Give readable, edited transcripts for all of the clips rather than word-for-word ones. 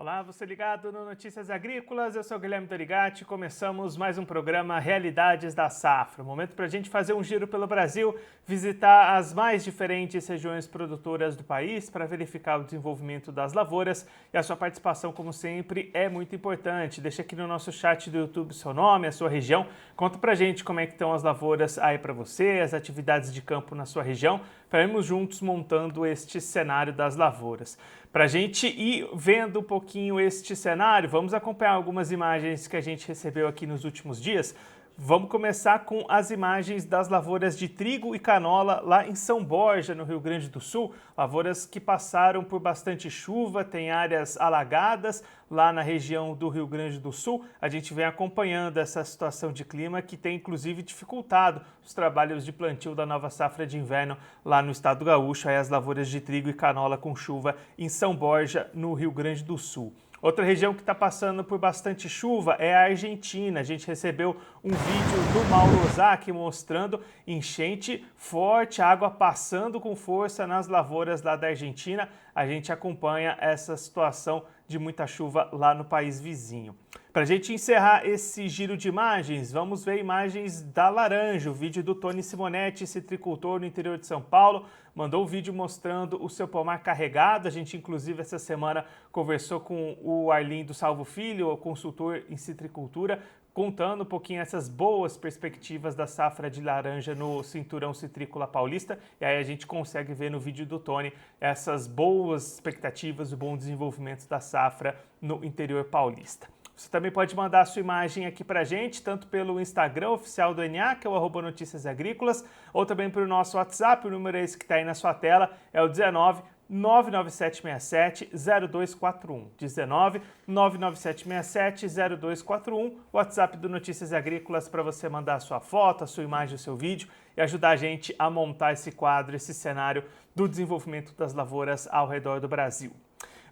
Olá, você ligado no Notícias Agrícolas, eu sou o Guilherme Dorigatti, começamos mais um programa Realidades da Safra, um momento para a gente fazer um giro pelo Brasil, visitar as mais diferentes regiões produtoras do país para verificar o desenvolvimento das lavouras e a sua participação, como sempre, é muito importante. Deixa aqui no nosso chat do YouTube seu nome, a sua região, conta pra gente como é que estão as lavouras aí para você, as atividades de campo na sua região, para irmos juntos montando este cenário das lavouras. Para a gente ir vendo um pouquinho este cenário, vamos acompanhar algumas imagens que a gente recebeu aqui nos últimos dias. Vamos começar com as imagens das lavouras de trigo e canola lá em São Borja, no Rio Grande do Sul. Lavouras que passaram por bastante chuva, tem áreas alagadas lá na região do Rio Grande do Sul. A gente vem acompanhando essa situação de clima que tem inclusive dificultado os trabalhos de plantio da nova safra de inverno lá no estado gaúcho, aí as lavouras de trigo e canola com chuva em São Borja, no Rio Grande do Sul. Outra região que está passando por bastante chuva é a Argentina. A gente recebeu um vídeo do Mauro Ozaki mostrando enchente forte, água passando com força nas lavouras lá da Argentina. A gente acompanha essa situação de muita chuva lá no país vizinho. Para a gente encerrar esse giro de imagens, vamos ver imagens da laranja, o vídeo do Tony Simonetti, citricultor no interior de São Paulo, mandou um vídeo mostrando o seu pomar carregado. A gente, inclusive, essa semana conversou com o Arlindo Salvo Filho, o consultor em citricultura, contando um pouquinho essas boas perspectivas da safra de laranja no cinturão citrícola paulista. E aí a gente consegue ver no vídeo do Tony essas boas expectativas, o bom desenvolvimento da safra no interior paulista. Você também pode mandar a sua imagem aqui pra gente, tanto pelo Instagram oficial do NA, que é o @Notícias Agrícolas, ou também pelo nosso WhatsApp, o número é esse que está aí na sua tela, é o 19 99767 0241. 19 99767 0241, WhatsApp do Notícias Agrícolas para você mandar a sua foto, a sua imagem, o seu vídeo e ajudar a gente a montar esse quadro, esse cenário do desenvolvimento das lavouras ao redor do Brasil.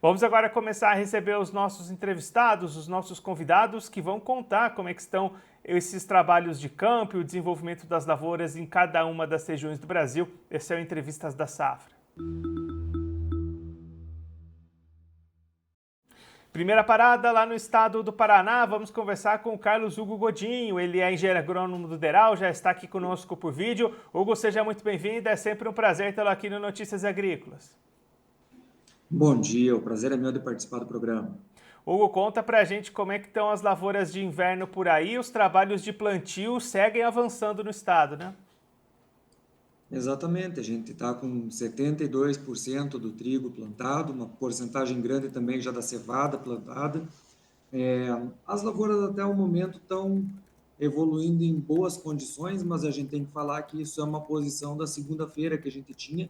Vamos agora começar a receber os nossos entrevistados, os nossos convidados que vão contar como é que estão esses trabalhos de campo e o desenvolvimento das lavouras em cada uma das regiões do Brasil. Esse é o Entrevistas da Safra. Primeira parada lá no estado do Paraná, vamos conversar com o Carlos Hugo Godinho, ele é engenheiro agrônomo do Deral, já está aqui conosco por vídeo. Hugo, seja muito bem-vindo, é sempre um prazer tê-lo aqui no Notícias Agrícolas. Bom dia, o prazer é meu de participar do programa. Hugo, conta pra gente como é que estão as lavouras de inverno por aí, os trabalhos de plantio seguem avançando no estado, né? Exatamente, a gente está com 72% do trigo plantado, uma porcentagem grande também já da cevada plantada. As lavouras até o momento estão evoluindo em boas condições, mas a gente tem que falar que isso é uma posição da segunda-feira que a gente tinha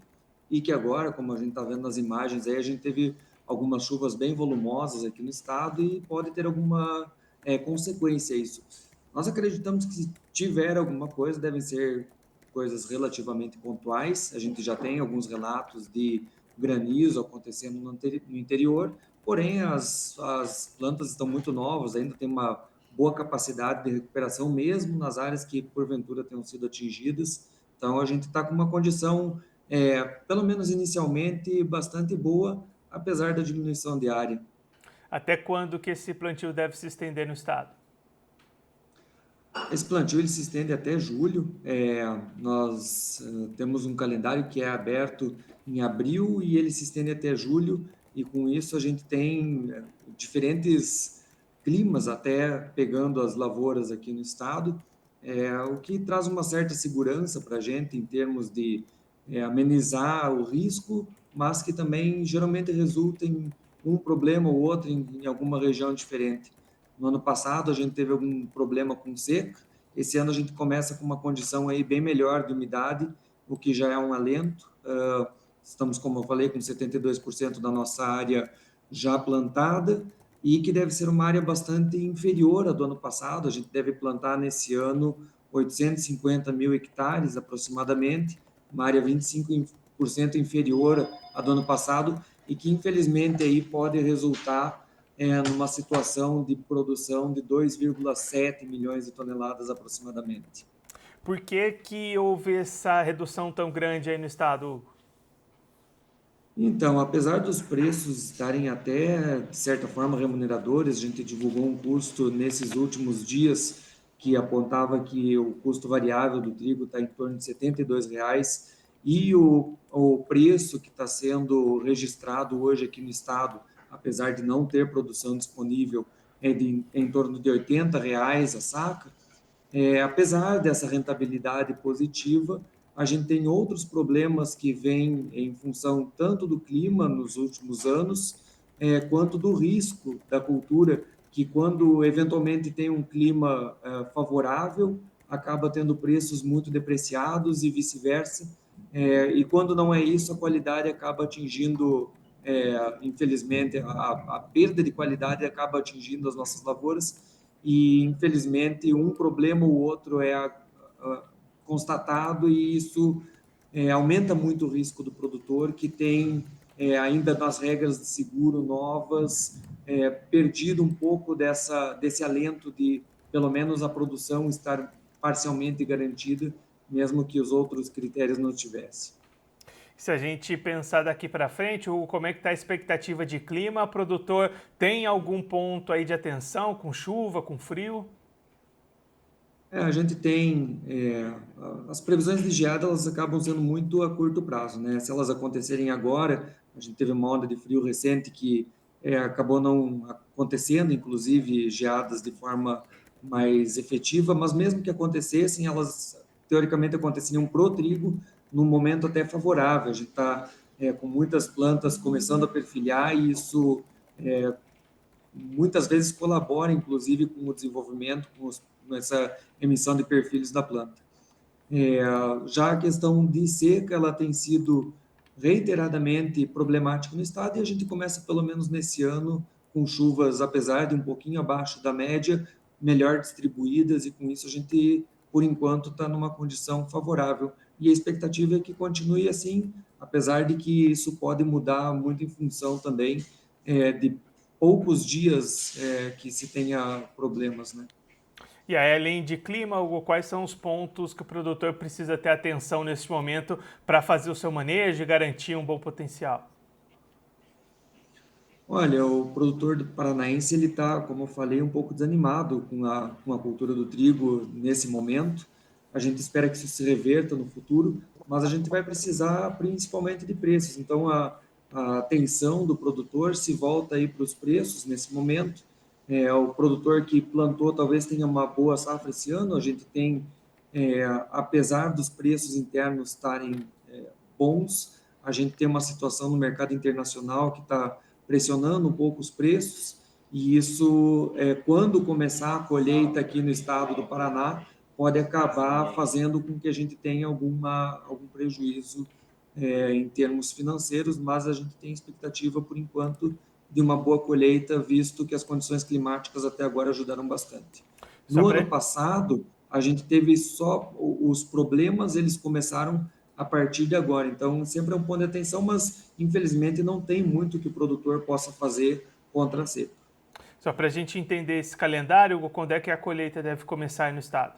e que agora, como a gente está vendo nas imagens, aí a gente teve algumas chuvas bem volumosas aqui no estado e pode ter alguma consequência isso. Nós acreditamos que se tiver alguma coisa, devem ser coisas relativamente pontuais. A gente já tem alguns relatos de granizo acontecendo no interior, porém as plantas estão muito novas, ainda tem uma boa capacidade de recuperação, mesmo nas áreas que porventura tenham sido atingidas. Então a gente está com uma condição, pelo menos inicialmente, bastante boa, apesar da diminuição de área. Até quando que esse plantio deve se estender no estado? Esse plantio ele se estende até julho. Nós temos um calendário que é aberto em abril e ele se estende até julho. E com isso a gente tem diferentes climas até pegando as lavouras aqui no estado, o que traz uma certa segurança para a gente em termos de amenizar o risco, mas que também geralmente resulta em um problema ou outro em alguma região diferente. No ano passado a gente teve algum problema com seca. Esse ano a gente começa com uma condição aí bem melhor de umidade, o que já é um alento. Estamos, como eu falei, com 72% da nossa área já plantada e que deve ser uma área bastante inferior à do ano passado. A gente deve plantar nesse ano 850 mil hectares aproximadamente, uma área 25% inferior à do ano passado e que infelizmente aí pode resultar numa situação de produção de 2,7 milhões de toneladas aproximadamente. Por que que houve essa redução tão grande aí no estado, Hugo? Então, apesar dos preços estarem até, de certa forma, remuneradores, a gente divulgou um custo nesses últimos dias que apontava que o custo variável do trigo está em torno de R$ 72 e o preço que está sendo registrado hoje aqui no estado, apesar de não ter produção disponível, é em torno de R$ 80 a saca. Apesar dessa rentabilidade positiva, a gente tem outros problemas que vêm em função tanto do clima nos últimos anos, quanto do risco da cultura, que quando eventualmente tem um clima favorável, acaba tendo preços muito depreciados e vice-versa. E quando não é isso, a qualidade acaba atingindo, infelizmente, a perda de qualidade acaba atingindo as nossas lavouras e, infelizmente, um problema ou outro constatado e isso aumenta muito o risco do produtor que tem, ainda nas regras de seguro novas, perdido um pouco desse alento de, pelo menos, a produção estar parcialmente garantida, mesmo que os outros critérios não tivessem. Se a gente pensar daqui para frente, como é que está a expectativa de clima? O produtor tem algum ponto aí de atenção com chuva, com frio? A gente tem as previsões de geada, elas acabam sendo muito a curto prazo, né? Se elas acontecerem agora, a gente teve uma onda de frio recente que acabou não acontecendo, inclusive geadas de forma mais efetiva, mas mesmo que acontecessem, elas teoricamente aconteceriam pro trigo num momento até favorável. A gente está com muitas plantas começando a perfilhar e isso muitas vezes colabora, inclusive, com o desenvolvimento, com essa emissão de perfis da planta. Já a questão de seca, ela tem sido reiteradamente problemática no estado e a gente começa, pelo menos nesse ano, com chuvas, apesar de um pouquinho abaixo da média, melhor distribuídas e com isso a gente, por enquanto, está numa condição favorável. E a expectativa é que continue assim, apesar de que isso pode mudar muito em função também de poucos dias que se tenha problemas, né? E aí, além de clima, Hugo, quais são os pontos que o produtor precisa ter atenção nesse momento para fazer o seu manejo e garantir um bom potencial? Olha, o produtor paranaense, ele está, como eu falei, um pouco desanimado com a cultura do trigo nesse momento. A gente espera que isso se reverta no futuro, mas a gente vai precisar principalmente de preços. Então, a atenção do produtor se volta aí para os preços nesse momento. O produtor que plantou talvez tenha uma boa safra esse ano. A gente tem, apesar dos preços internos estarem bons, a gente tem uma situação no mercado internacional que está pressionando um pouco os preços, e isso, quando começar a colheita aqui no estado do Paraná, pode acabar fazendo com que a gente tenha algum prejuízo em termos financeiros, mas a gente tem expectativa, por enquanto, de uma boa colheita, visto que as condições climáticas até agora ajudaram bastante. Só No para ano passado, a gente teve só os problemas, eles começaram a partir de agora. Então, sempre é um ponto de atenção, mas infelizmente não tem muito que o produtor possa fazer contra a seca. Só para a gente entender esse calendário, Hugo, quando é que a colheita deve começar aí no estado?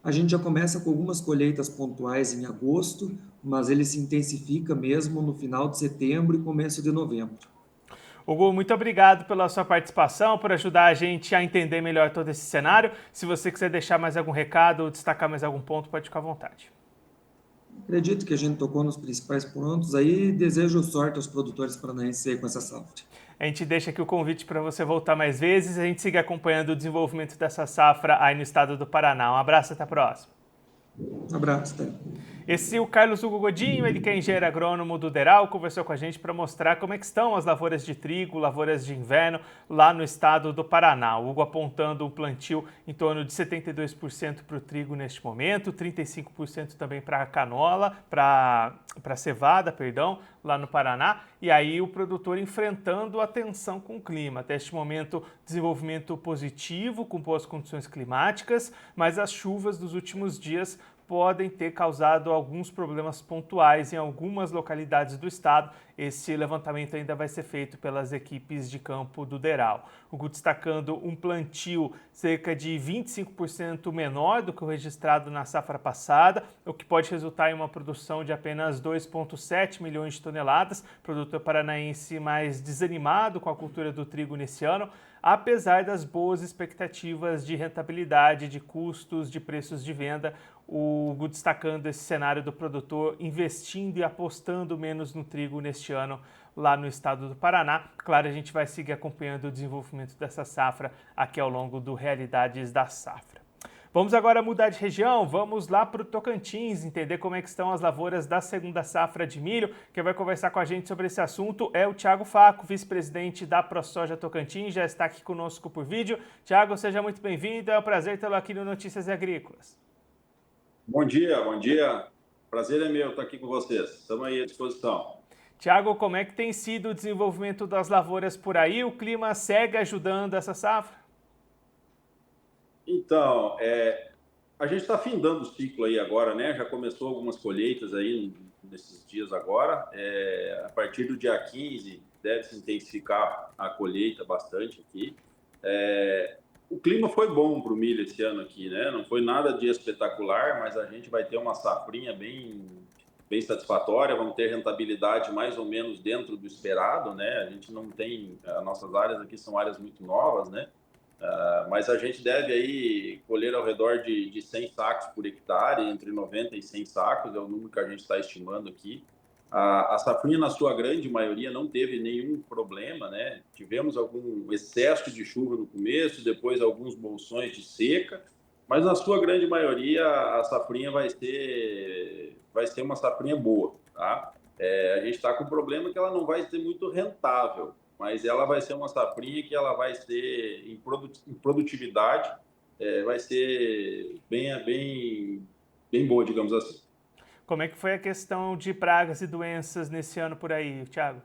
A gente já começa com algumas colheitas pontuais em agosto, mas ele se intensifica mesmo no final de setembro e começo de novembro. Hugo, muito obrigado pela sua participação, por ajudar a gente a entender melhor todo esse cenário. Se você quiser deixar mais algum recado ou destacar mais algum ponto, pode ficar à vontade. Acredito que a gente tocou nos principais pontos aí e desejo sorte aos produtores paranaenses aí com essa safra. A gente deixa aqui o convite para você voltar mais vezes e a gente siga acompanhando o desenvolvimento dessa safra aí no estado do Paraná. Um abraço e até a próxima. Um abraço, tá? Esse é o Carlos Hugo Godinho, ele que é engenheiro agrônomo do Deral, conversou com a gente para mostrar como é que estão as lavouras de trigo, lavouras de inverno lá no estado do Paraná. O Hugo apontando um plantio em torno de 72% para o trigo neste momento, 35% também para a canola, para a cevada, perdão, lá no Paraná. E aí o produtor enfrentando a tensão com o clima. Até este momento, desenvolvimento positivo, com boas condições climáticas, mas as chuvas dos últimos dias podem ter causado alguns problemas pontuais em algumas localidades do estado. Esse levantamento ainda vai ser feito pelas equipes de campo do DERAL. O GUT destacando um plantio cerca de 25% menor do que o registrado na safra passada, o que pode resultar em uma produção de apenas 2,7 milhões de toneladas. O produtor paranaense mais desanimado com a cultura do trigo nesse ano, apesar das boas expectativas de rentabilidade, de custos, de preços de venda. O GUT destacando esse cenário do produtor investindo e apostando menos no trigo neste ano lá no estado do Paraná. Claro, a gente vai seguir acompanhando o desenvolvimento dessa safra aqui ao longo do Realidades da Safra. Vamos agora mudar de região, vamos lá para o Tocantins, entender como é que estão as lavouras da segunda safra de milho. Quem vai conversar com a gente sobre esse assunto é o Thiago Facco, vice-presidente da ProSoja Tocantins, já está aqui conosco por vídeo. Thiago, seja muito bem-vindo, é um prazer tê-lo aqui no Notícias Agrícolas. Bom dia, bom dia. Prazer é meu estar aqui com vocês. Estamos aí à disposição. Thiago, como é que tem sido o desenvolvimento das lavouras por aí? O clima segue ajudando essa safra? Então, a gente está findando o ciclo aí agora, né? Já começou algumas colheitas aí nesses dias agora. A partir do dia 15 deve se intensificar a colheita bastante aqui. O clima foi bom para o milho esse ano aqui, né? Não foi nada de espetacular, mas a gente vai ter uma safrinha bem satisfatória, vamos ter rentabilidade mais ou menos dentro do esperado, né? A gente não tem, as nossas áreas aqui são áreas muito novas, né? Mas a gente deve aí colher ao redor de 100 sacos por hectare, entre 90 e 100 sacos, é o número que a gente está estimando aqui. A safrinha, na sua grande maioria, não teve nenhum problema, né? Tivemos algum excesso de chuva no começo, depois alguns bolsões de seca, mas na sua grande maioria a safrinha vai ser uma safrinha boa, tá? A gente está com o problema que ela não vai ser muito rentável, mas ela vai ser uma safrinha que ela vai ser, em produtividade, vai ser bem boa, digamos assim. Como é que foi a questão de pragas e doenças nesse ano por aí, Thiago?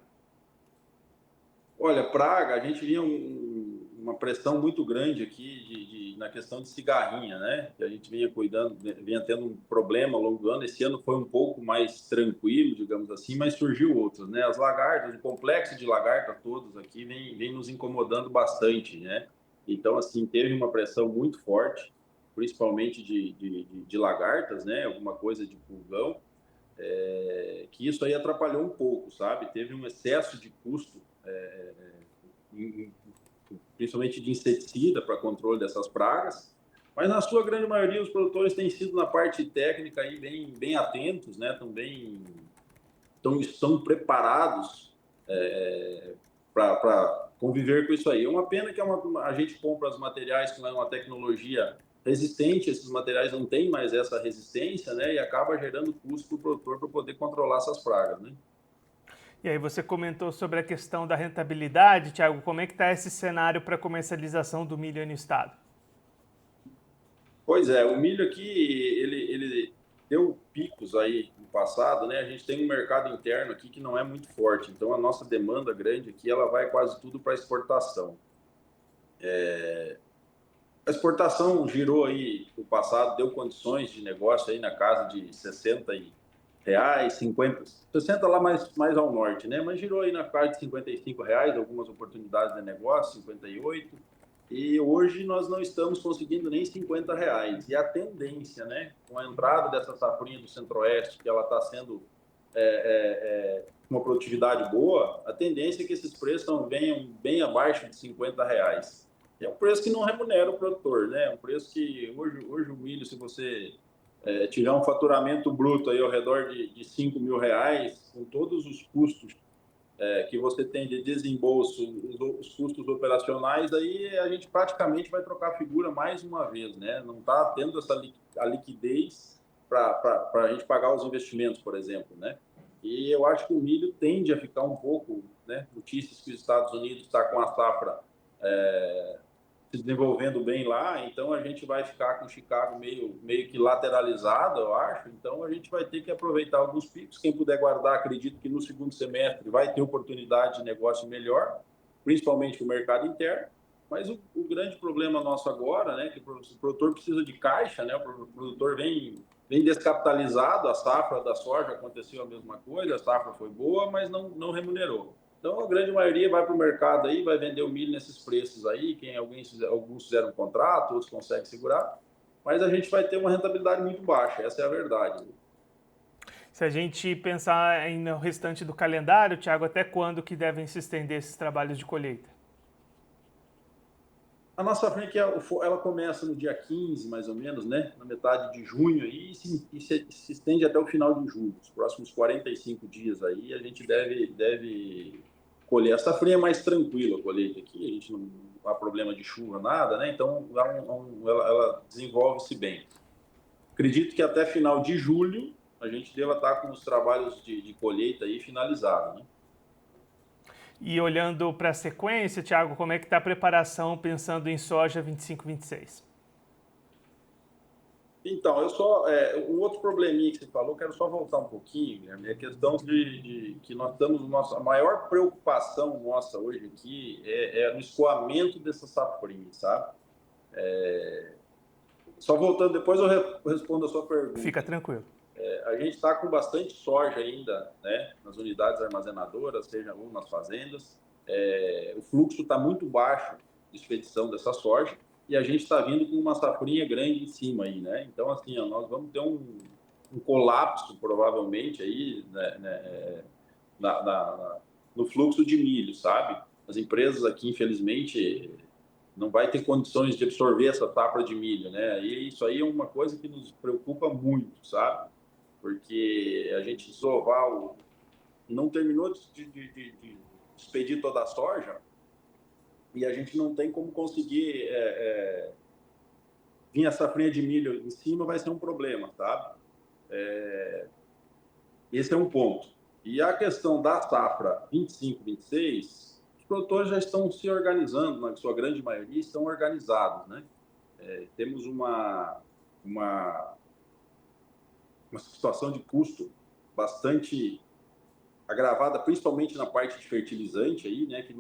Olha, praga, a gente vinha uma pressão muito grande aqui na questão de cigarrinha, né? Que a gente vinha cuidando, vinha tendo um problema ao longo do ano. Esse ano foi um pouco mais tranquilo, digamos assim, mas surgiu outros, né? As lagartas, o complexo de lagarta todos aqui vem nos incomodando bastante, né? Então, assim, teve uma pressão muito forte, principalmente de lagartas, né? Alguma coisa de pulgão, que isso aí atrapalhou um pouco, sabe? Teve um excesso de custo, principalmente de inseticida para controle dessas pragas, mas na sua grande maioria os produtores têm sido na parte técnica aí bem atentos, né? Estão preparados para conviver com isso aí. É uma pena que a gente compra os materiais com uma tecnologia resistente, esses materiais não têm mais essa resistência, né? E acaba gerando custo para o produtor para poder controlar essas pragas, né? E aí você comentou sobre a questão da rentabilidade, Thiago. Como é que está esse cenário para comercialização do milho no estado? Pois é, o milho aqui, ele deu picos aí no passado, né? A gente tem um mercado interno aqui que não é muito forte, então a nossa demanda grande aqui, ela vai quase tudo para exportação. A exportação girou aí no passado, deu condições de negócio aí na casa de R$60, 50, 60 lá mais ao norte, né? Mas girou aí na casa de R$55, algumas oportunidades de negócio, 58. E hoje nós não estamos conseguindo nem R$50. E a tendência, né, com a entrada dessa safrinha do Centro-Oeste, que ela está sendo uma produtividade boa, a tendência é que esses preços venham bem abaixo de R$50. É um preço que não remunera o produtor, né? É um preço que hoje o milho, se você tiver um faturamento bruto aí ao redor de R$5.000, com todos os custos que você tem de desembolso, os custos operacionais, aí a gente praticamente vai trocar a figura mais uma vez, né? Não está tendo a liquidez para a gente pagar os investimentos, por exemplo, né? E eu acho que o milho tende a ficar um pouco, né? Notícias que os Estados Unidos está com a safra se desenvolvendo bem lá, então a gente vai ficar com Chicago meio que lateralizado, eu acho. Então a gente vai ter que aproveitar alguns picos. Quem puder guardar, acredito que no segundo semestre vai ter oportunidade de negócio melhor, principalmente no mercado interno. Mas o grande problema nosso agora, né, que o produtor precisa de caixa, né? O produtor vem vem descapitalizado, a safra da soja aconteceu a mesma coisa, a safra foi boa, mas não remunerou. Então, a grande maioria vai para o mercado aí, vai vender o milho nesses preços aí, alguns fizeram um contrato, outros conseguem segurar, mas a gente vai ter uma rentabilidade muito baixa, essa é a verdade. Se a gente pensar no restante do calendário, Thiago, até quando que devem se estender esses trabalhos de colheita? A nossa safrinha ela começa no dia 15, mais ou menos, né? Na metade de junho aí, e se estende até o final de julho. Os próximos 45 dias aí, a gente deve colher. A safrinha é mais tranquila, a colheita aqui, a gente não há problema de chuva, nada, né? Então, ela desenvolve-se bem. Acredito que até final de julho a gente deva estar com os trabalhos de colheita aí finalizados, né? E olhando para a sequência, Thiago, como é que está a preparação pensando em soja 25-26? Então, um outro probleminha que você falou, quero só voltar um pouquinho, Guilherme, é a questão de que nós estamos, a maior preocupação nossa hoje aqui é no escoamento dessa safrinha, sabe? Só voltando, depois eu respondo a sua pergunta. Fica tranquilo. A gente está com bastante soja ainda, né, nas unidades armazenadoras, seja ou nas fazendas. O fluxo está muito baixo de expedição dessa soja e a gente está vindo com uma safrinha grande em cima aí, né? Então, assim, ó, nós vamos ter um colapso, provavelmente, aí, né, no fluxo de milho, sabe? As empresas aqui, infelizmente, não vai ter condições de absorver essa safra de milho, né? E isso aí é uma coisa que nos preocupa muito, sabe? Porque a gente desovar não terminou de expedir toda a soja e a gente não tem como conseguir vir a safrinha de milho em cima, vai ser um problema, sabe? Esse é um ponto. E a questão da safra 25-26, os produtores já estão se organizando, na sua grande maioria estão organizados, né? Temos uma situação de custo bastante agravada, principalmente na parte de fertilizante aí, né, que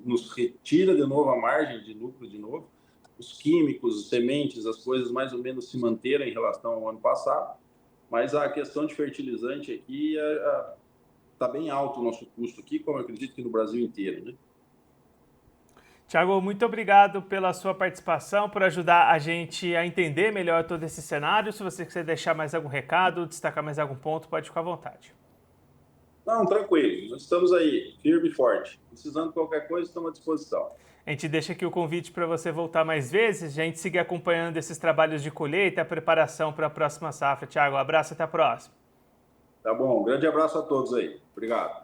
nos retira de novo a margem de lucro de novo. Os químicos, os sementes, as coisas mais ou menos se manteram em relação ao ano passado, mas a questão de fertilizante aqui está bem alto o nosso custo aqui, como eu acredito que no Brasil inteiro, né? Thiago, muito obrigado pela sua participação, por ajudar a gente a entender melhor todo esse cenário. Se você quiser deixar mais algum recado, destacar mais algum ponto, pode ficar à vontade. Não, tranquilo. Nós estamos aí, firme e forte. Precisando de qualquer coisa, estamos à disposição. A gente deixa aqui o convite para você voltar mais vezes, a gente seguir acompanhando esses trabalhos de colheita, a preparação para a próxima safra. Thiago, um abraço e até a próxima. Tá bom, um grande abraço a todos aí. Obrigado.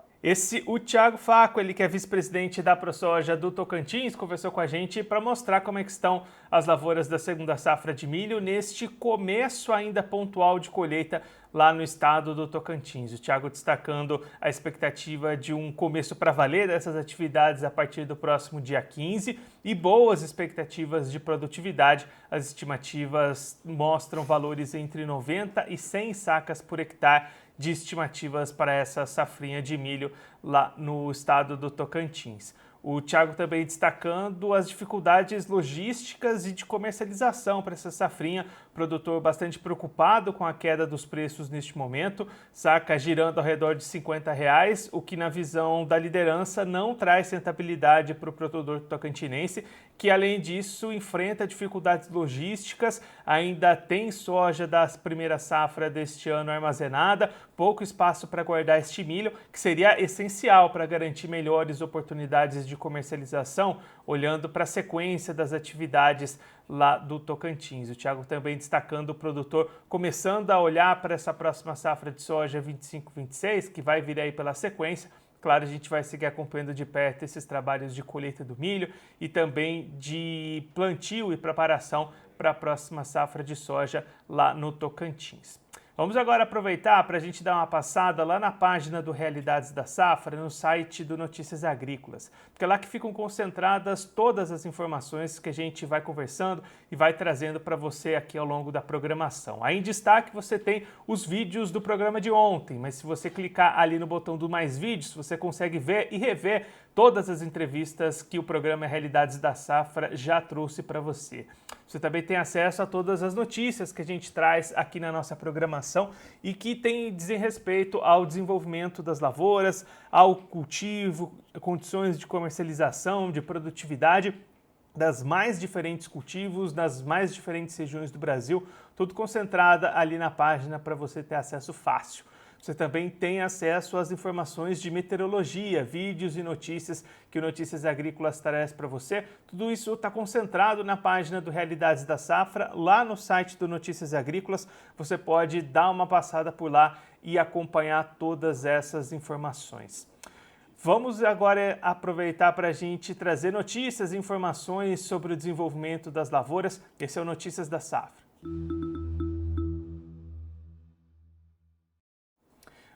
O Thiago Facco, ele que é vice-presidente da ProSoja do Tocantins, conversou com a gente para mostrar como é que estão as lavouras da segunda safra de milho neste começo ainda pontual de colheita lá no estado do Tocantins. O Thiago destacando a expectativa de um começo para valer dessas atividades a partir do próximo dia 15 e boas expectativas de produtividade. As estimativas mostram valores entre 90 e 100 sacas por hectare de estimativas para essa safrinha de milho lá no estado do Tocantins. O Thiago também destacando as dificuldades logísticas e de comercialização para essa safrinha, produtor bastante preocupado com a queda dos preços neste momento, saca girando ao redor de R$50, o que na visão da liderança não traz rentabilidade para o produtor tocantinense, que além disso enfrenta dificuldades logísticas, ainda tem soja da primeira safra deste ano armazenada, pouco espaço para guardar este milho, que seria essencial para garantir melhores oportunidades de comercialização, olhando para a sequência das atividades lá do Tocantins. O Thiago também destacando o produtor começando a olhar para essa próxima safra de soja 25-26, que vai vir aí pela sequência. Claro, a gente vai seguir acompanhando de perto esses trabalhos de colheita do milho e também de plantio e preparação para a próxima safra de soja lá no Tocantins. Vamos agora aproveitar para a gente dar uma passada lá na página do Realidades da Safra, no site do Notícias Agrícolas, porque é lá que ficam concentradas todas as informações que a gente vai conversando e vai trazendo para você aqui ao longo da programação. Aí em destaque você tem os vídeos do programa de ontem, mas se você clicar ali no botão do Mais Vídeos, você consegue ver e rever todas as entrevistas que o programa Realidades da Safra já trouxe para você. Você também tem acesso a todas as notícias que a gente traz aqui na nossa programação e que dizem respeito ao desenvolvimento das lavouras, ao cultivo, condições de comercialização, de produtividade das mais diferentes cultivos, das mais diferentes regiões do Brasil, tudo concentrada ali na página para você ter acesso fácil. Você também tem acesso às informações de meteorologia, vídeos e notícias que o Notícias Agrícolas traz para você. Tudo isso está concentrado na página do Realidades da Safra, lá no site do Notícias Agrícolas. Você pode dar uma passada por lá e acompanhar todas essas informações. Vamos agora aproveitar para a gente trazer notícias e informações sobre o desenvolvimento das lavouras. Esse é o Notícias da Safra.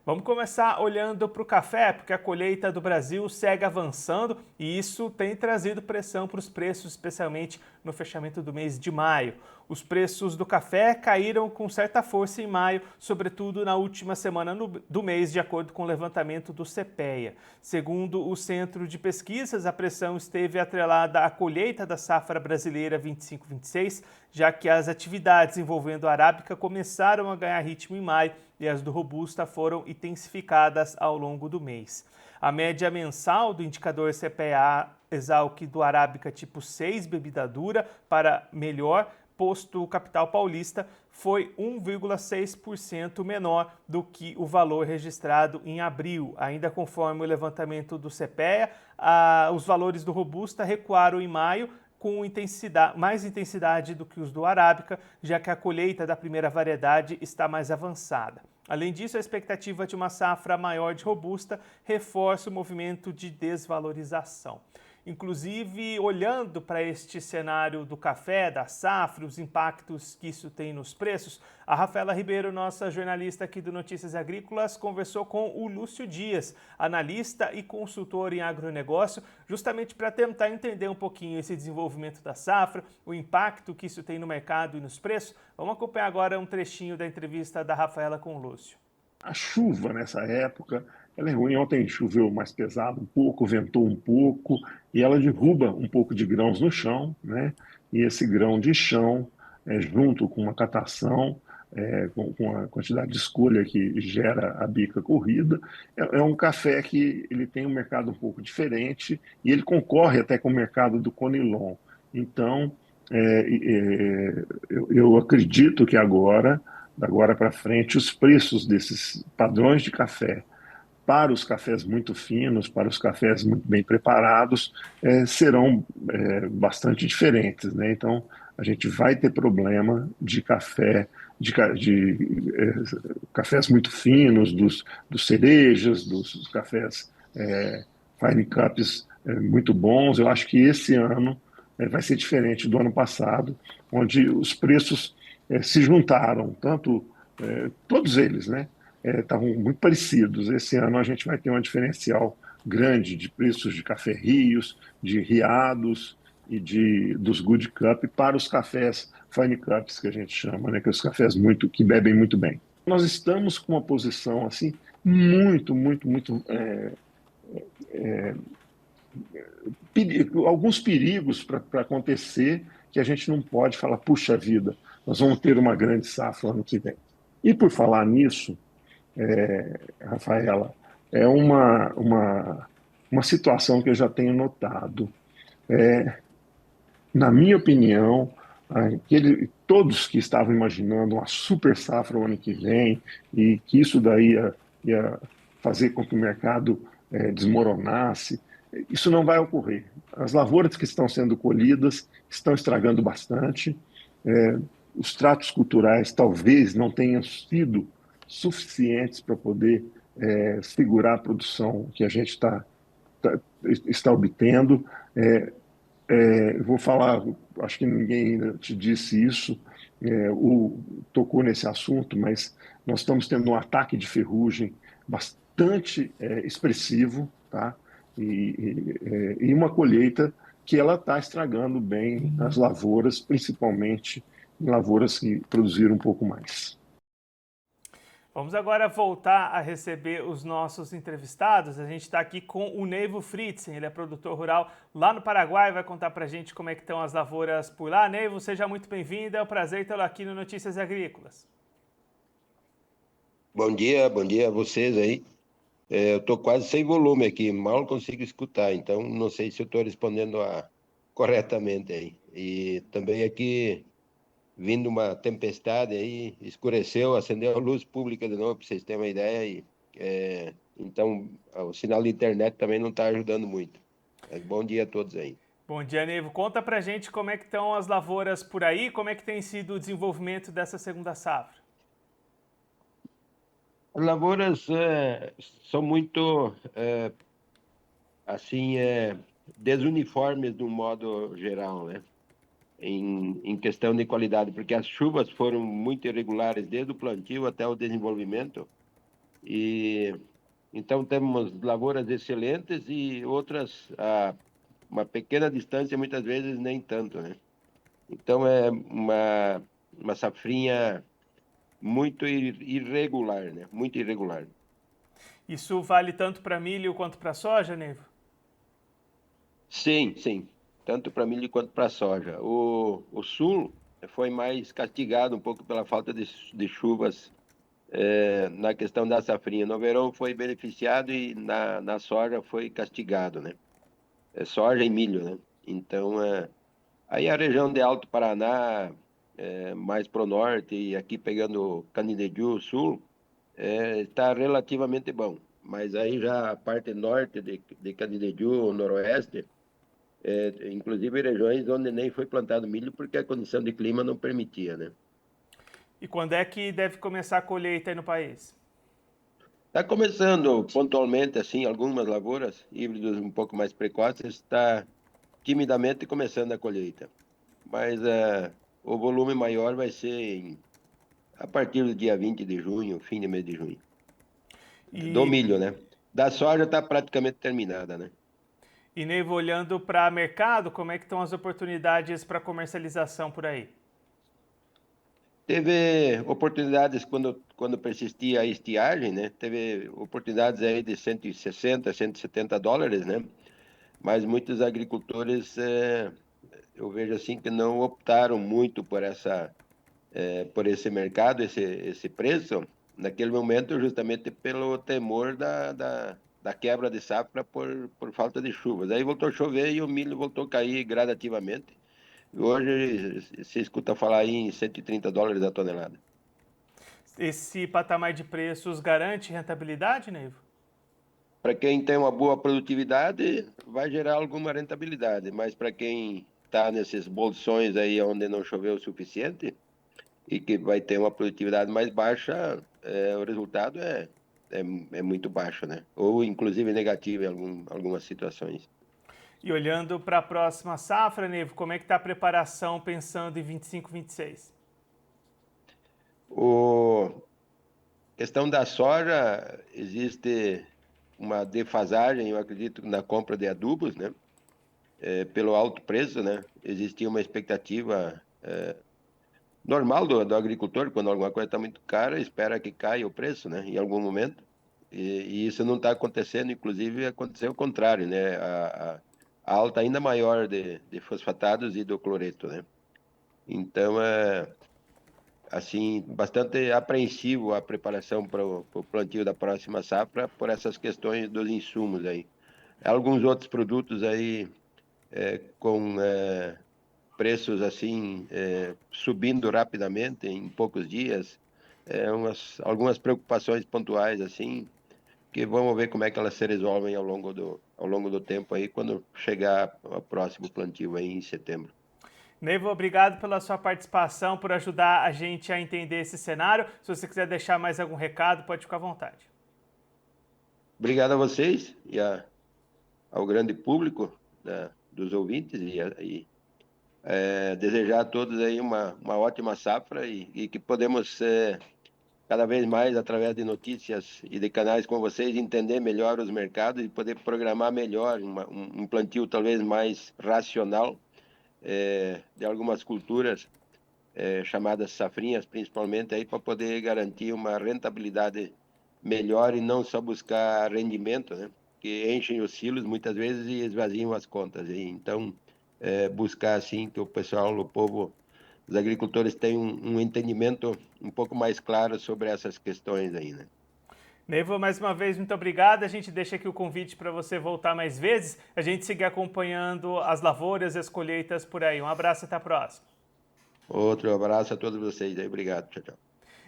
Vamos começar olhando para o café, porque a colheita do Brasil segue avançando e isso tem trazido pressão para os preços, especialmente no fechamento do mês de maio. Os preços do café caíram com certa força em maio, sobretudo na última semana do mês, de acordo com o levantamento do CPEA. Segundo o Centro de Pesquisas, a pressão esteve atrelada à colheita da safra brasileira 25-26, já que as atividades envolvendo a arábica começaram a ganhar ritmo em maio e as do robusta foram intensificadas ao longo do mês. A média mensal do indicador CPEA Exalc do arábica tipo 6 bebida dura para melhor posto capital paulista foi 1,6% menor do que o valor registrado em abril. Ainda conforme o levantamento do CPEA, os valores do robusta recuaram em maio com mais intensidade do que os do arábica, já que a colheita da primeira variedade está mais avançada. Além disso, a expectativa de uma safra maior de robusta reforça o movimento de desvalorização. Inclusive, olhando para este cenário do café, da safra, os impactos que isso tem nos preços, a Rafaela Ribeiro, nossa jornalista aqui do Notícias Agrícolas, conversou com o Lúcio Dias, analista e consultor em agronegócio, justamente para tentar entender um pouquinho esse desenvolvimento da safra, o impacto que isso tem no mercado e nos preços. Vamos acompanhar agora um trechinho da entrevista da Rafaela com o Lúcio. A chuva nessa época, ela é ruim. Ontem choveu mais pesado um pouco, ventou um pouco, e ela derruba um pouco de grãos no chão, né? E esse grão de chão, junto com uma catação, com a quantidade de escolha que gera a bica corrida, é um café que ele tem um mercado um pouco diferente e ele concorre até com o mercado do Conilon. Então, eu acredito que agora para frente, os preços desses padrões de café para os cafés muito finos, para os cafés muito bem preparados, serão bastante diferentes, né? Então, a gente vai ter problema de café, de cafés muito finos, dos cerejas, dos cafés fine cups muito bons. Eu acho que esse ano vai ser diferente do ano passado, onde os preços se juntaram, todos eles, né? Estavam muito parecidos. Esse ano a gente vai ter um diferencial grande de preços de café rios, de riados e dos good cup para os cafés fine cups, que a gente chama, né? Que os cafés que bebem muito bem. Nós estamos com uma posição assim muito alguns perigos para acontecer, que a gente não pode falar, puxa vida, nós vamos ter uma grande safra ano que vem. E por falar nisso, Rafaela, é uma situação que eu já tenho notado. Na minha opinião, todos que estavam imaginando uma super safra o ano que vem e que isso daí ia fazer com que o mercado desmoronasse, isso não vai ocorrer. As lavouras que estão sendo colhidas estão estragando bastante. Os tratos culturais talvez não tenham sido suficientes para poder segurar a produção que a gente está obtendo. Eu vou falar, acho que ninguém ainda te disse isso, tocou nesse assunto, mas nós estamos tendo um ataque de ferrugem bastante expressivo, tá? E uma colheita que ela está estragando bem as lavouras, principalmente em lavouras que produziram um pouco mais. Vamos agora voltar a receber os nossos entrevistados. A gente está aqui com o Neivo Fritzen, ele é produtor rural lá no Paraguai, vai contar para a gente como é que estão as lavouras por lá. Neivo, seja muito bem-vindo, é um prazer tê-lo aqui no Notícias Agrícolas. Bom dia a vocês aí. Eu estou quase sem volume aqui, mal consigo escutar, então não sei se eu estou respondendo corretamente aí. E também aqui, vindo uma tempestade aí, escureceu, acendeu a luz pública de novo, para vocês terem uma ideia. Então, o sinal de internet também não está ajudando muito. Mas bom dia a todos aí. Bom dia, Neivo. Conta pra gente como é que estão as lavouras por aí, como é que tem sido o desenvolvimento dessa segunda safra. As lavouras são muito, assim, desuniformes de um modo geral, né? Em questão de qualidade, porque as chuvas foram muito irregulares desde o plantio até o desenvolvimento. E então temos lavouras excelentes e outras a uma pequena distância, muitas vezes nem tanto, né? Então é uma safrinha muito irregular, né? Muito irregular. Isso vale tanto para milho quanto para soja, Neivo? Sim, tanto para milho quanto para soja. O sul foi mais castigado um pouco pela falta de chuvas na questão da safrinha. No verão foi beneficiado e na soja foi castigado, né? Soja e milho, né? Então, aí a região de Alto Paraná, mais para o norte e aqui pegando Canindeyú, sul, está relativamente bom. Mas aí já a parte norte de Canindeyú, noroeste, inclusive regiões onde nem foi plantado milho porque a condição de clima não permitia, né? E quando é que deve começar a colheita aí no país? Está começando pontualmente, assim, algumas lavouras, híbridos um pouco mais precoces, está timidamente começando a colheita. Mas o volume maior vai ser a partir do dia 20 de junho, fim de mês de junho. Do E, milho, né? Da soja está praticamente terminada, né? e Neivo, olhando para mercado, como é que estão as oportunidades para comercialização por aí? Teve oportunidades quando persistia a estiagem, né? Teve oportunidades aí de 160, 170 dólares, né? Mas muitos agricultores, eu vejo assim que não optaram muito por esse mercado, esse preço, naquele momento, justamente pelo temor da quebra de safra por falta de chuvas. Aí voltou a chover e o milho voltou a cair gradativamente. Hoje se escuta falar aí em 130 dólares a tonelada. Esse patamar de preços garante rentabilidade, Neivo? Para quem tem uma boa produtividade, vai gerar alguma rentabilidade, mas para quem está nesses bolsões aí onde não choveu o suficiente e que vai ter uma produtividade mais baixa, o resultado é muito baixo, né? Ou inclusive negativo em algumas situações. E olhando para a próxima safra, Neivo, como é que está a preparação pensando em 25, 26? O questão da soja, existe uma defasagem, eu acredito, na compra de adubos, né? Pelo alto preço, né? Existia uma expectativa normal do agricultor, quando alguma coisa está muito cara, espera que caia o preço, né? Em algum momento. E isso não está acontecendo, inclusive aconteceu o contrário, né? A alta ainda maior de fosfatados e do cloreto, né? Então, assim, bastante apreensivo a preparação para o plantio da próxima safra por essas questões dos insumos aí. Alguns outros produtos aí com preços assim subindo rapidamente em poucos dias, algumas preocupações pontuais assim, que vamos ver como é que elas se resolvem ao longo do tempo aí, quando chegar o próximo plantio aí em setembro. Neivo, obrigado pela sua participação, por ajudar a gente a entender esse cenário. Se você quiser deixar mais algum recado, pode ficar à vontade. Obrigado a vocês e ao grande público, né, dos ouvintes desejar a todos aí uma ótima safra e que podemos cada vez mais, através de notícias e de canais como vocês, entender melhor os mercados e poder programar melhor um plantio talvez mais racional de algumas culturas chamadas safrinhas, principalmente, aí para poder garantir uma rentabilidade melhor e não só buscar rendimento, né? Que enchem os silos muitas vezes e esvaziam as contas. E, então, buscar assim que o pessoal, o povo, os agricultores tenham um entendimento um pouco mais claro sobre essas questões aí, né? Neiva, mais uma vez, muito obrigado. A gente deixa aqui o convite para você voltar mais vezes. A gente seguir acompanhando as lavouras e as colheitas por aí. Um abraço e até a próxima. Outro abraço a todos vocês aí. Obrigado. Tchau, tchau.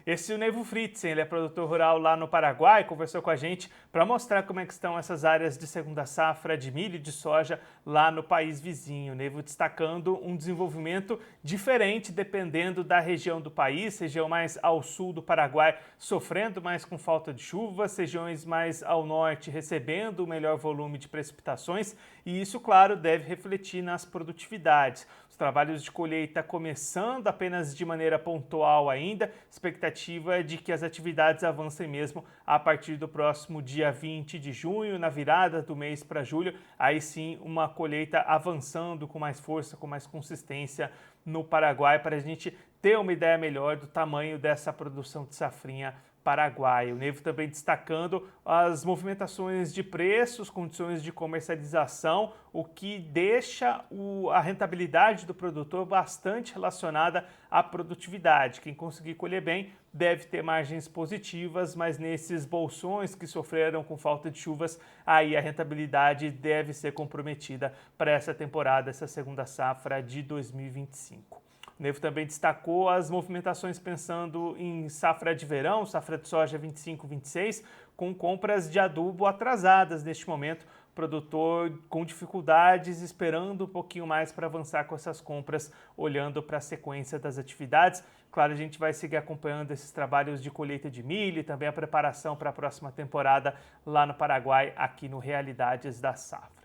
Esse é o Neivo Fritzen, ele é produtor rural lá no Paraguai, conversou com a gente para mostrar como é que estão essas áreas de segunda safra de milho e de soja lá no país vizinho. O Neivo destacando um desenvolvimento diferente dependendo da região do país, região mais ao sul do Paraguai sofrendo mais com falta de chuvas, regiões mais ao norte recebendo o melhor volume de precipitações e isso, claro, deve refletir nas produtividades. Os trabalhos de colheita começando apenas de maneira pontual ainda, expectativa de que as atividades avancem mesmo a partir do próximo dia 20 de junho, na virada do mês para julho, aí sim uma colheita avançando com mais força, com mais consistência no Paraguai, para a gente ter uma ideia melhor do tamanho dessa produção de safrinha paraguaia. O Neivo também destacando as movimentações de preços, condições de comercialização, o que deixa a rentabilidade do produtor bastante relacionada à produtividade. Quem conseguir colher bem deve ter margens positivas, mas nesses bolsões que sofreram com falta de chuvas, aí a rentabilidade deve ser comprometida para essa temporada, essa segunda safra de 2025. O Neivo também destacou as movimentações pensando em safra de verão, safra de soja 25-26, com compras de adubo atrasadas neste momento. Produtor com dificuldades, esperando um pouquinho mais para avançar com essas compras, olhando para a sequência das atividades. Claro, a gente vai seguir acompanhando esses trabalhos de colheita de milho e também a preparação para a próxima temporada lá no Paraguai, aqui no Realidades da Safra.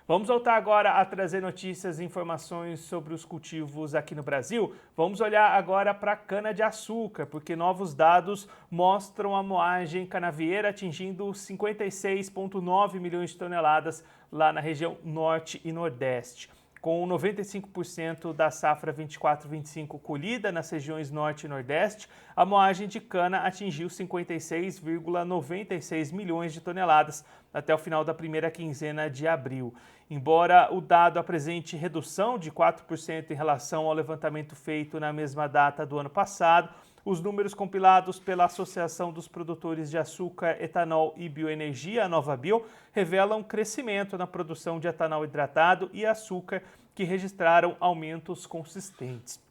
Vamos voltar agora a trazer notícias e informações sobre os cultivos aqui no Brasil. Vamos olhar agora para a cana-de-açúcar, porque novos dados mostram a moagem canavieira atingindo 56,9 milhões de toneladas lá na região norte e nordeste. Com 95% da safra 24-25 colhida nas regiões norte e nordeste, a moagem de cana atingiu 56,96 milhões de toneladas até o final da primeira quinzena de abril. Embora o dado apresente redução de 4% em relação ao levantamento feito na mesma data do ano passado, os números compilados pela Associação dos Produtores de Açúcar, Etanol e Bioenergia, a NovaBio, revelam crescimento na produção de etanol hidratado e açúcar, que registraram aumentos consistentes.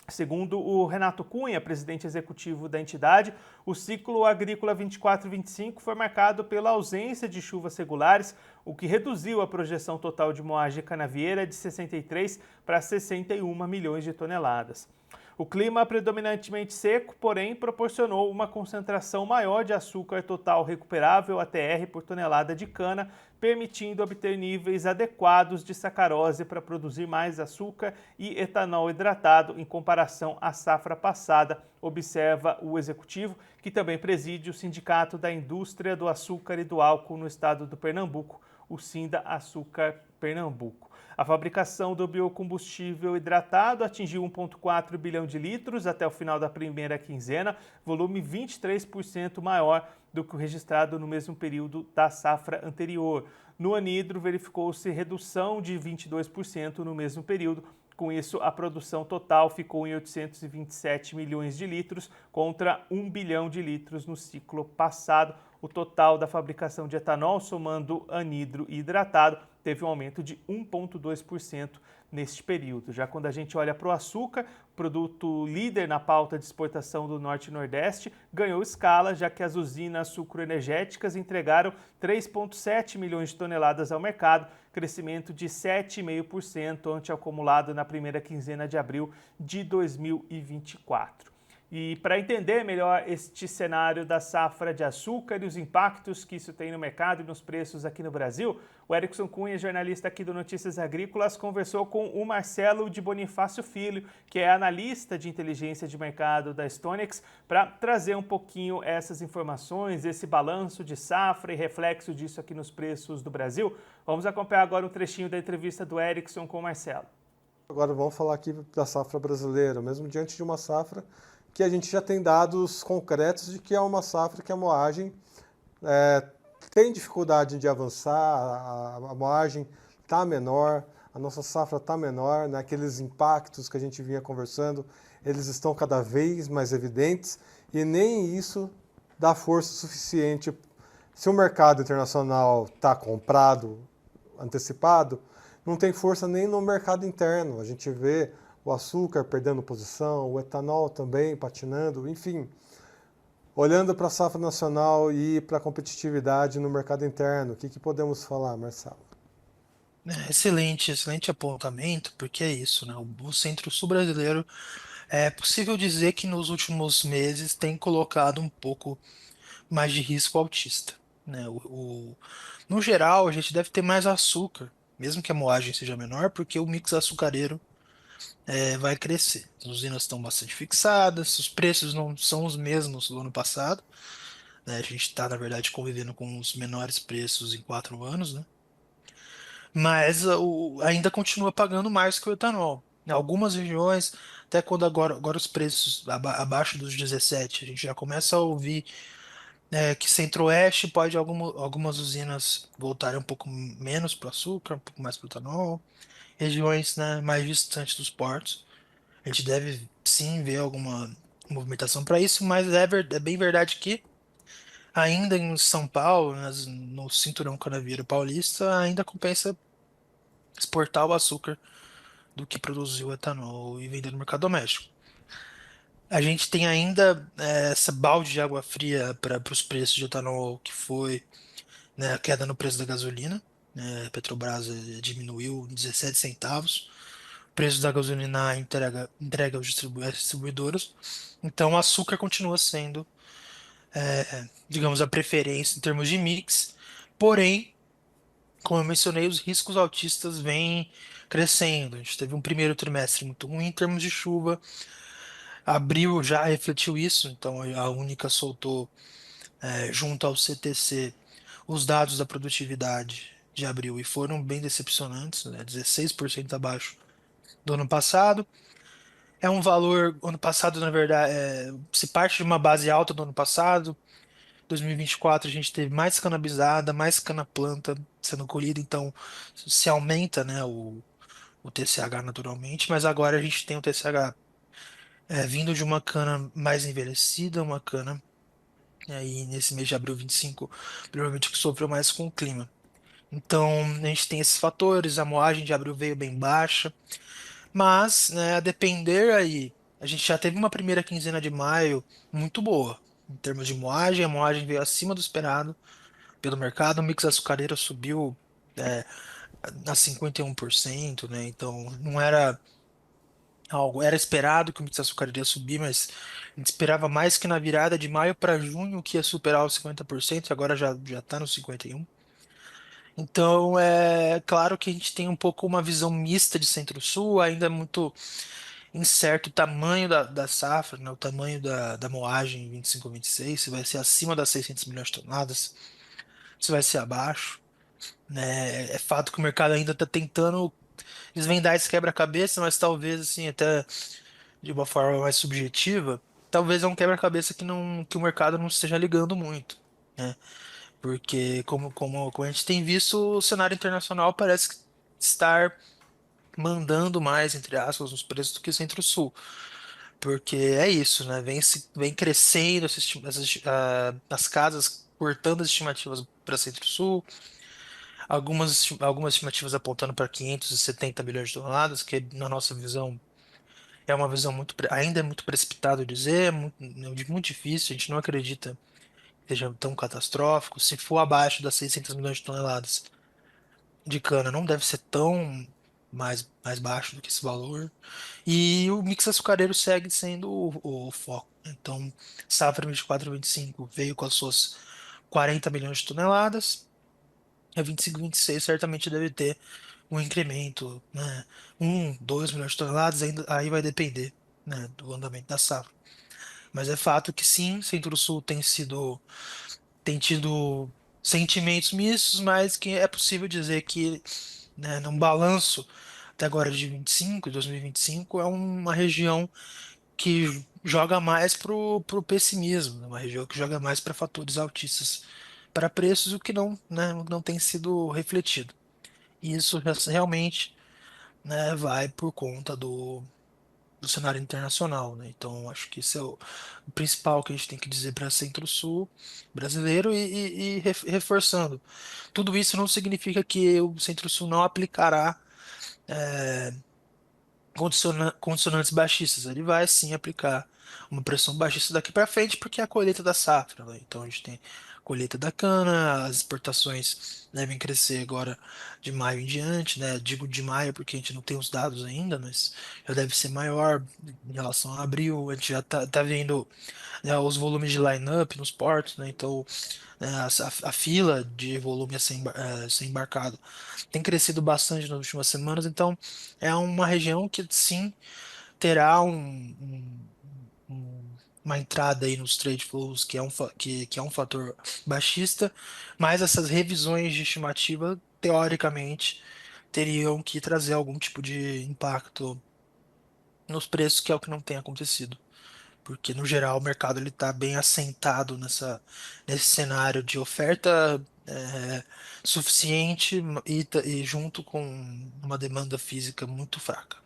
Segundo o Renato Cunha, presidente executivo da entidade, o ciclo agrícola 24-25 foi marcado pela ausência de chuvas regulares, o que reduziu a projeção total de moagem canavieira de 63 para 61 milhões de toneladas. O clima predominantemente seco, porém, proporcionou uma concentração maior de açúcar total recuperável, ATR, por tonelada de cana, permitindo obter níveis adequados de sacarose para produzir mais açúcar e etanol hidratado em comparação à safra passada, observa o executivo, que também preside o Sindicato da Indústria do Açúcar e do Álcool no estado do Pernambuco, o Sinda Açúcar Pernambuco. A fabricação do biocombustível hidratado atingiu 1,4 bilhão de litros até o final da primeira quinzena, volume 23% maior do que o registrado no mesmo período da safra anterior. No anidro, verificou-se redução de 22% no mesmo período. Com isso, a produção total ficou em 827 milhões de litros contra 1 bilhão de litros no ciclo passado. O total da fabricação de etanol, somando anidro e hidratado, teve um aumento de 1,2% neste período. Já quando a gente olha para o açúcar, produto líder na pauta de exportação do Norte e Nordeste, ganhou escala, já que as usinas sucroenergéticas entregaram 3,7 milhões de toneladas ao mercado, crescimento de 7,5% ante o acumulado na primeira quinzena de abril de 2024. E para entender melhor este cenário da safra de açúcar e os impactos que isso tem no mercado e nos preços aqui no Brasil, o Erickson Cunha, jornalista aqui do Notícias Agrícolas, conversou com o Marcelo de Bonifácio Filho, que é analista de inteligência de mercado da StoneX, para trazer um pouquinho essas informações, esse balanço de safra e reflexo disso aqui nos preços do Brasil. Vamos acompanhar agora um trechinho da entrevista do Erickson com o Marcelo. Agora vamos falar aqui da safra brasileira, mesmo diante de uma safra que a gente já tem dados concretos de que é uma safra que a moagem tem dificuldade de avançar, a moagem está menor, a nossa safra está menor, né? Aqueles impactos que a gente vinha conversando, eles estão cada vez mais evidentes e nem isso dá força suficiente. Se o mercado internacional está comprado, antecipado, não tem força nem no mercado interno. A gente vê o açúcar perdendo posição, o etanol também patinando, enfim. Olhando para a safra nacional e para a competitividade no mercado interno, o que podemos falar, Marcelo? Excelente, excelente apontamento, porque é isso, né? O Centro-Sul brasileiro é possível dizer que nos últimos meses tem colocado um pouco mais de risco altista, né? No geral, a gente deve ter mais açúcar, mesmo que a moagem seja menor, porque o mix açucareiro vai crescer. As usinas estão bastante fixadas, os preços não são os mesmos do ano passado, né? A gente está, na verdade, convivendo com os menores preços em 4 anos, né? Mas ainda continua pagando mais que o etanol. Em algumas regiões, até quando agora os preços abaixo dos 17, a gente já começa a ouvir que Centro-Oeste pode algumas usinas voltarem um pouco menos para o açúcar, um pouco mais para o etanol. Regiões, né, mais distantes dos portos, a gente deve sim ver alguma movimentação para isso, mas é bem verdade que ainda em São Paulo, no cinturão canavieiro paulista, ainda compensa exportar o açúcar do que produzir o etanol e vender no mercado doméstico. A gente tem ainda essa balde de água fria para os preços de etanol, que foi, né, a queda no preço da gasolina. A Petrobras diminuiu 17 centavos. O preço da gasolina entrega aos distribuidores. Então, o açúcar continua sendo, digamos, a preferência em termos de mix. Porém, como eu mencionei, os riscos altistas vêm crescendo. A gente teve um primeiro trimestre muito ruim em termos de chuva. Abril já refletiu isso, então a Única soltou, junto ao CTC, os dados da produtividade de abril e foram bem decepcionantes, né? 16% abaixo do ano passado. É um valor, ano passado, na verdade, se parte de uma base alta do ano passado. 2024 a gente teve mais cana-bizada, mais cana-planta sendo colhida, então se aumenta, né, o TCH naturalmente, mas agora a gente tem o TCH vindo de uma cana mais envelhecida, uma cana aí nesse mês de abril 25, provavelmente que sofreu mais com o clima. Então a gente tem esses fatores, a moagem de abril veio bem baixa, mas, né, a depender aí, a gente já teve uma primeira quinzena de maio muito boa. Em termos de moagem, a moagem veio acima do esperado pelo mercado, o mix açucareiro subiu é, a 51%, né? Então não era algo, era esperado que o mix açucareiro ia subir, mas a gente esperava mais que na virada de maio para junho que ia superar os 50%, e agora já está no 51%. Então é claro que a gente tem um pouco uma visão mista de Centro-Sul, ainda é muito incerto o tamanho da safra, né? O tamanho da moagem 25-26, se vai ser acima das 600 milhões de toneladas, se vai ser abaixo, né? É fato que o mercado ainda está tentando desvendar esse quebra-cabeça, mas talvez assim, até de uma forma mais subjetiva, talvez é um quebra-cabeça que o mercado não esteja ligando muito, né? Porque como a gente tem visto, o cenário internacional parece estar mandando mais, entre aspas, nos preços do que o Centro-Sul. Porque é isso, né? Vem crescendo as casas cortando as estimativas para Centro-Sul, algumas estimativas apontando para 570 milhões de toneladas, que na nossa visão é uma visão ainda é muito precipitado dizer, muito difícil, a gente não acredita que seja tão catastrófico. Se for abaixo das 600 milhões de toneladas de cana, não deve ser tão mais baixo do que esse valor. E o mix açucareiro segue sendo o foco. Então, safra 24-25 veio com as suas 40 milhões de toneladas. A 25-26 certamente deve ter um incremento, né? 2 milhões de toneladas, ainda, aí vai depender, né, do andamento da safra. Mas é fato que sim, Centro-Sul tem tido sentimentos mistos, mas que é possível dizer que, né, num balanço até agora de 2025, é uma região que joga mais pro pessimismo, né, uma região que joga mais para fatores altistas para preços, o que não, né, não tem sido refletido. E isso realmente, né, vai por conta do cenário internacional, né? Então, acho que isso é o principal que a gente tem que dizer para Centro-Sul brasileiro e reforçando. Tudo isso não significa que o Centro-Sul não aplicará condicionantes baixistas. Ele vai sim aplicar uma pressão baixista daqui para frente, porque é a colheita da safra, né? Então a gente tem a colheita da cana, as exportações devem crescer agora de maio em diante, né? Digo de maio porque a gente não tem os dados ainda, mas já deve ser maior em relação a abril. A gente já tá vendo, né, os volumes de line-up nos portos, né? Então, né, a fila de volume a ser embarcado tem crescido bastante nas últimas semanas, então é uma região que sim terá uma entrada aí nos trade flows que é um fator baixista, mas essas revisões de estimativa, teoricamente, teriam que trazer algum tipo de impacto nos preços, que é o que não tem acontecido. Porque, no geral, o mercado ele está bem assentado nesse cenário de oferta suficiente e junto com uma demanda física muito fraca.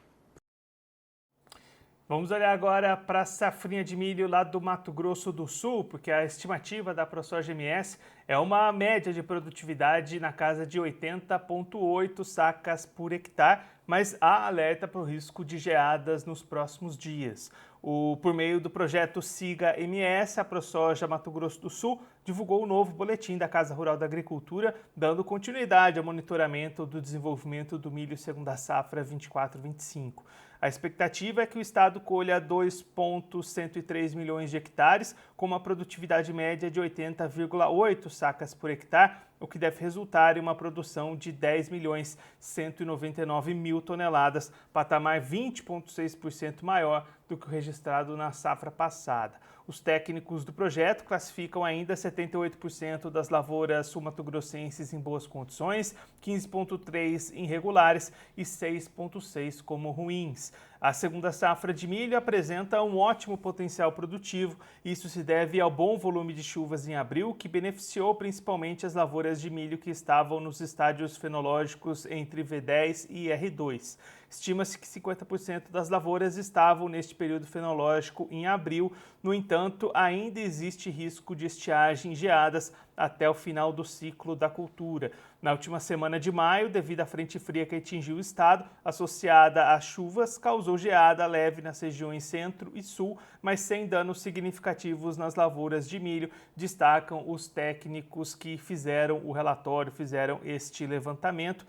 Vamos olhar agora para a safrinha de milho lá do Mato Grosso do Sul, porque a estimativa da ProSoja MS é uma média de produtividade na casa de 80,8 sacas por hectare, mas há alerta para o risco de geadas nos próximos dias. Por meio do projeto Siga MS, a ProSoja Mato Grosso do Sul divulgou o novo boletim da Casa Rural da Agricultura, dando continuidade ao monitoramento do desenvolvimento do milho segunda safra 24-25. A expectativa é que o estado colha 2,103 milhões de hectares, com uma produtividade média de 80,8 sacas por hectare, o que deve resultar em uma produção de 10.199.000 toneladas, patamar 20,6% maior do que o registrado na safra passada. Os técnicos do projeto classificam ainda 78% das lavouras sul-mato-grossenses em boas condições, 15,3% irregulares e 6,6% como ruins. A segunda safra de milho apresenta um ótimo potencial produtivo. Isso se deve ao bom volume de chuvas em abril, que beneficiou principalmente as lavouras de milho que estavam nos estádios fenológicos entre V10 e R2. Estima-se que 50% das lavouras estavam neste período fenológico em abril. No entanto, ainda existe risco de estiagem e geadas até o final do ciclo da cultura. Na última semana de maio, devido à frente fria que atingiu o estado, associada às chuvas, causou geada leve nas regiões centro e sul, mas sem danos significativos nas lavouras de milho, destacam os técnicos que fizeram o relatório, fizeram este levantamento.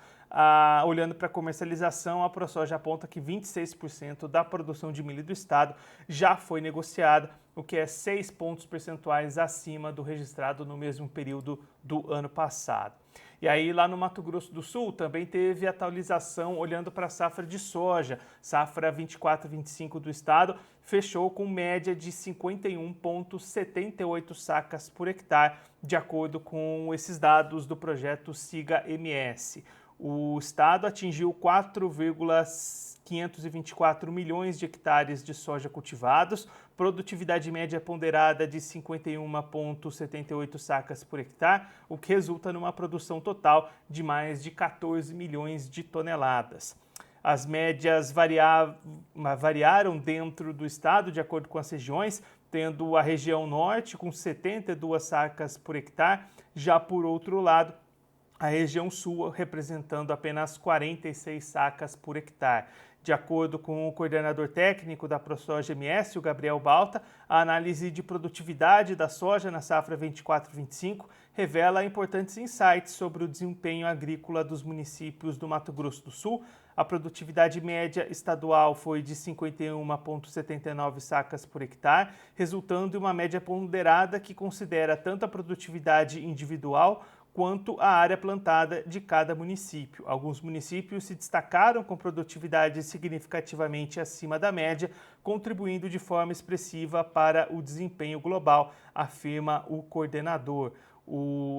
Olhando para a comercialização, a ProSoja aponta que 26% da produção de milho do estado já foi negociada, o que é 6 pontos percentuais acima do registrado no mesmo período do ano passado. E aí, lá no Mato Grosso do Sul, também teve atualização olhando para a safra de soja. Safra 24-25 do estado fechou com média de 51,78 sacas por hectare, de acordo com esses dados do projeto Siga MS. O estado atingiu 4,524 milhões de hectares de soja cultivados, produtividade média ponderada de 51,78 sacas por hectare, o que resulta numa produção total de mais de 14 milhões de toneladas. As médias variaram dentro do estado de acordo com as regiões, tendo a região norte com 72 sacas por hectare. Já por outro lado, a região sul representando apenas 46 sacas por hectare. De acordo com o coordenador técnico da ProSoja MS, o Gabriel Balta, a análise de produtividade da soja na safra 24-25 revela importantes insights sobre o desempenho agrícola dos municípios do Mato Grosso do Sul. A produtividade média estadual foi de 51,79 sacas por hectare, resultando em uma média ponderada que considera tanto a produtividade individual quanto a área plantada de cada município. Alguns municípios se destacaram com produtividade significativamente acima da média, contribuindo de forma expressiva para o desempenho global, afirma o coordenador.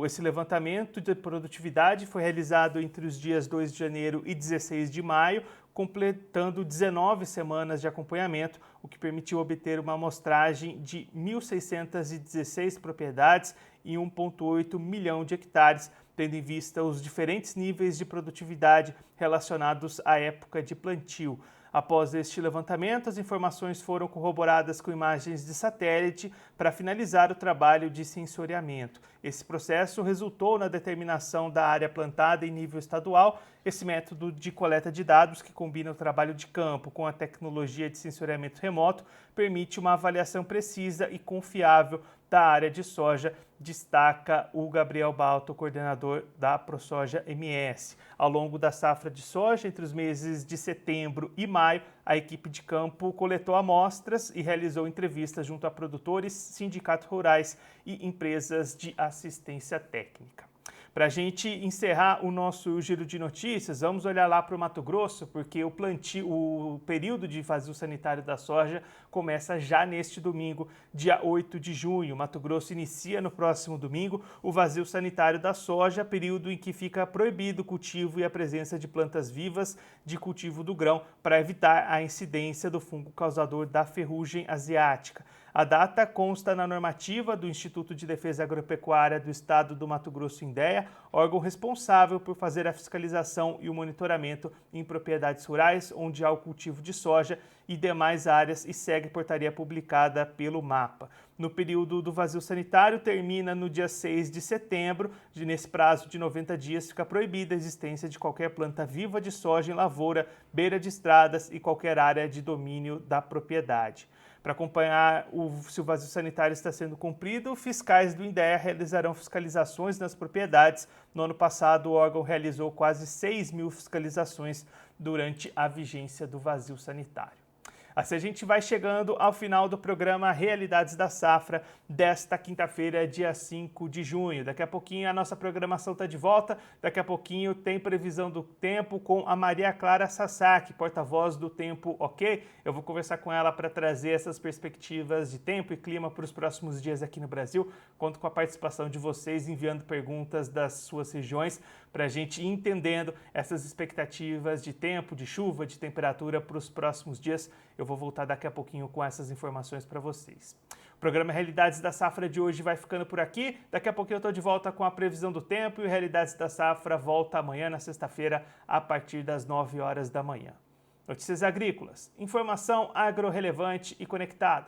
Esse levantamento de produtividade foi realizado entre os dias 2 de janeiro e 16 de maio, completando 19 semanas de acompanhamento, o que permitiu obter uma amostragem de 1.616 propriedades e 1,8 milhão de hectares, tendo em vista os diferentes níveis de produtividade relacionados à época de plantio. Após este levantamento, as informações foram corroboradas com imagens de satélite para finalizar o trabalho de sensoriamento. Esse processo resultou na determinação da área plantada em nível estadual. Esse método de coleta de dados, que combina o trabalho de campo com a tecnologia de sensoriamento remoto, permite uma avaliação precisa e confiável da área de soja, destaca o Gabriel Balta, coordenador da ProSoja MS. Ao longo da safra de soja, entre os meses de setembro e maio, a equipe de campo coletou amostras e realizou entrevistas junto a produtores, sindicatos rurais e empresas de assistência técnica. Para a gente encerrar o nosso giro de notícias, vamos olhar lá para o Mato Grosso, porque o período de vazio sanitário da soja começa já neste domingo, dia 8 de junho. Mato Grosso inicia no próximo domingo o vazio sanitário da soja, período em que fica proibido o cultivo e a presença de plantas vivas de cultivo do grão para evitar a incidência do fungo causador da ferrugem asiática. A data consta na normativa do Instituto de Defesa Agropecuária do Estado do Mato Grosso, INDEA, órgão responsável por fazer a fiscalização e o monitoramento em propriedades rurais onde há o cultivo de soja e demais áreas, e segue portaria publicada pelo MAPA. No período do vazio sanitário, termina no dia 6 de setembro. Nesse prazo de 90 dias, fica proibida a existência de qualquer planta viva de soja em lavoura, beira de estradas e qualquer área de domínio da propriedade. Para acompanhar se o vazio sanitário está sendo cumprido, fiscais do INDEA realizarão fiscalizações nas propriedades. No ano passado, o órgão realizou quase 6 mil fiscalizações durante a vigência do vazio sanitário. Assim a gente vai chegando ao final do programa Realidades da Safra desta quinta-feira, dia 5 de junho. Daqui a pouquinho a nossa programação está de volta. Daqui a pouquinho tem previsão do tempo com a Maria Clara Sasaki, porta-voz do Tempo OK. Eu vou conversar com ela para trazer essas perspectivas de tempo e clima para os próximos dias aqui no Brasil. Conto com a participação de vocês enviando perguntas das suas regiões para a gente ir entendendo essas expectativas de tempo, de chuva, de temperatura para os próximos dias. Eu vou voltar daqui a pouquinho com essas informações para vocês. O programa Realidades da Safra de hoje vai ficando por aqui. Daqui a pouquinho eu estou de volta com a previsão do tempo e o Realidades da Safra volta amanhã, na sexta-feira, a partir das 9 horas da manhã. Notícias agrícolas, informação agro-relevante e conectada.